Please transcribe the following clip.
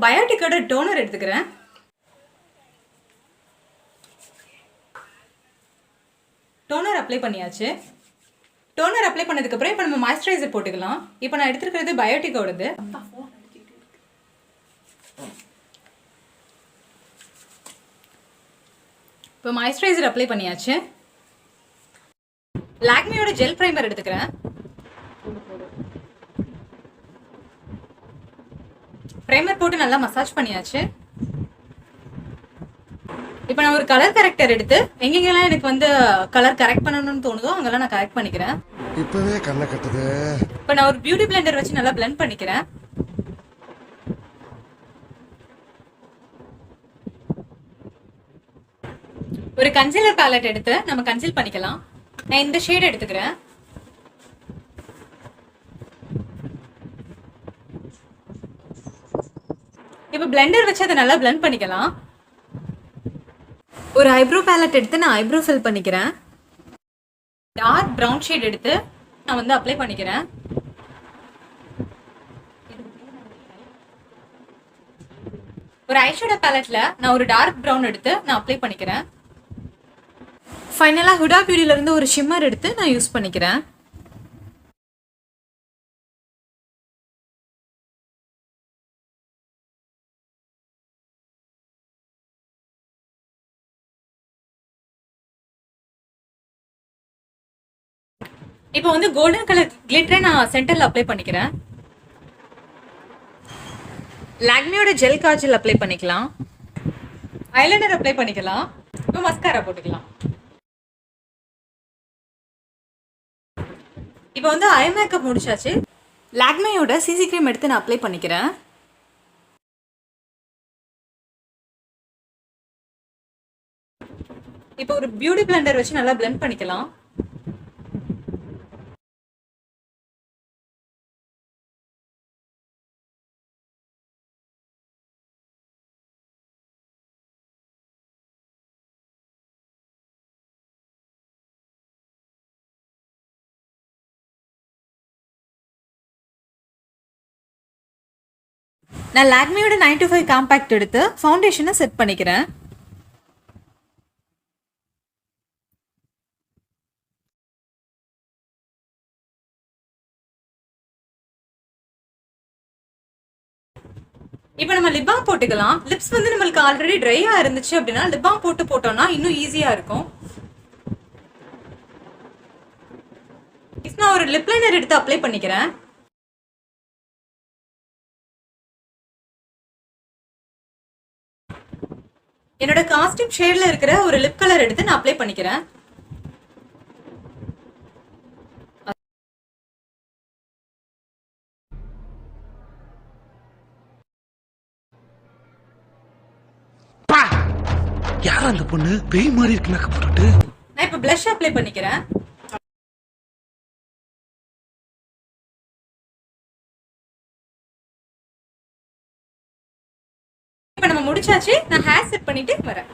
பயோட்டிக்கோட toner எடுத்துக்கிறேன். Toner apply பண்ணியாச்சு. Toner apply பண்ணதுக்கப்புறம் இப்போ நம்ம மாய்ஸ்சரைசர் போட்டுக்கலாம். இப்போ நான் எடுத்துருக்கிறது பயோட்டிக்கோடது. இப்போ மாய்ஸ்சரைசர் அப்ளை பண்ணியாச்சு. லாக்மியோட ஜெல் பிரைமர் எடுத்துக்கிறேன். பிரைமர் போட்டு நல்லா மசாஜ் பண்ணியாச்சு. இப்போ நான் ஒரு கலர் கரெக்டர் எடுத்து எங்கெங்கெல்லாம் எனக்கு கலர் கரெக்ட் பண்ணணும்னு தோணுதோ அங்கெல்லாம் நான் கரெக்ட் பண்ணிக்கிறேன். இப்பவே கண்ணை கட்டுது. இப்போ நான் ஒரு பியூட்டி பிளெண்டர் வச்சு நல்லா பிளெண்ட் பண்ணிக்கிறேன். ஒரு கன்சீலர் பேலட் எடுத்து நம்ம கன்சீல் பண்ணிக்கலாம். நான் இந்த ஷேட் எடுத்துக்கிறேன். இப்போ பிளெண்டர் வச்சு அதை நல்லா பிளெண்ட் பண்ணிக்கலாம். ஒரு ஐப்ரோ பேலட் எடுத்து நான் ஐப்ரோ ஃபில் பண்ணிக்கிறேன். டார்க் ப்ரௌன் ஷேட் எடுத்து நான் அப்ளை பண்ணிக்கிறேன். ஒரு ஐஷேடோ பேலட்ல நான் ஒரு டார்க் ப்ரௌன் எடுத்து நான் அப்ளை பண்ணிக்கிறேன். ஃபைனலா ஹுடா பியூட்டில இருந்து ஒரு ஷிம்மர் எடுத்து நான் யூஸ் பண்ணிக்கிறேன். இப்போ கோல்டன் கலர் கிளிட்டரை நான் சென்டர்ல அப்ளை பண்ணிக்கிறேன். லாக்மியோட ஜெல் காஜல் அப்ளை பண்ணிக்கலாம். ஐலைனர் அப்ளை பண்ணிக்கலாம். இப்போ மஸ்காரா போட்டுக்கலாம். இப்போ ஐ மேக்கப் முடிச்சாச்சு. லாக்மியோட சிசி கிரீம் எடுத்து நான் அப்ளை பண்ணிக்கிறேன். இப்போ ஒரு பியூட்டி பிளெண்டர் வச்சு நல்லா பிளெண்ட் பண்ணிக்கலாம். நான் லாக்மியோட 925 காம்பேக்ட் எடுத்து ஃபவுண்டேஷனை செட் பண்ணிக்கிறேன். இப்போ நம்ம லிப் பாம் போட்டுக்கலாம். லிப்ஸ் நம்மளுக்கு ஆல்ரெடி ட்ரையா இருந்துச்சு அப்படின்னா லிப் பாம் போட்டோம்னா இன்னும் ஈஸியா இருக்கும். நான் ஒரு லிப் லைனர் எடுத்து அப்ளை பண்ணிக்கிறேன். என்னோட காஸ்டியூம் ஷேட்ல இருக்கிற ஒரு லிப் கலர் எடுத்து நான் அப்ளை பண்ணிக்கிறேன். யார் அந்த பொண்ணு பேய் மாதிரி இருக்கு மேக்கப் போட்டுட்டு? நான் இப்ப blush அப்ளை பண்ணிக்கிறேன். இப்ப நம்ம முடிச்சாச்சு. நான் ஹேர் செட் பண்ணிட்டு வரேன்.